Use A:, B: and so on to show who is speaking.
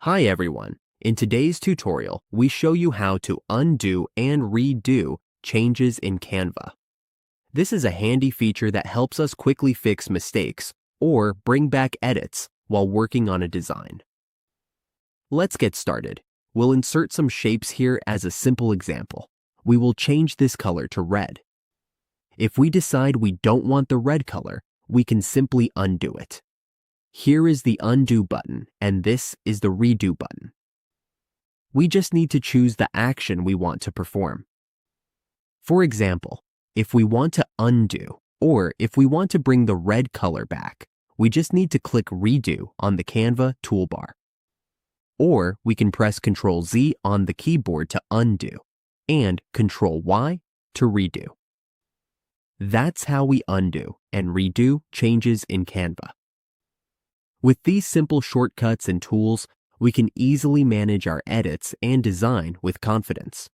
A: Hi everyone. In today's tutorial, we show you how to undo and redo changes in Canva. This is a handy feature that helps us quickly fix mistakes or bring back edits while working on a design. Let's get started. We'll insert some shapes here as a simple example. We will change this color to red. If we decide we don't want the red color, we can simply undo it. Here is the undo button, and this is the redo button. We just need to choose the action we want to perform. For example, if we want to undo, or if we want to bring the red color back, we just need to click Redo on the Canva toolbar. Or we can press Ctrl-Z on the keyboard to undo, and Ctrl-Y to redo. That's how we undo and redo changes in Canva. With these simple shortcuts and tools, we can easily manage our edits and design with confidence.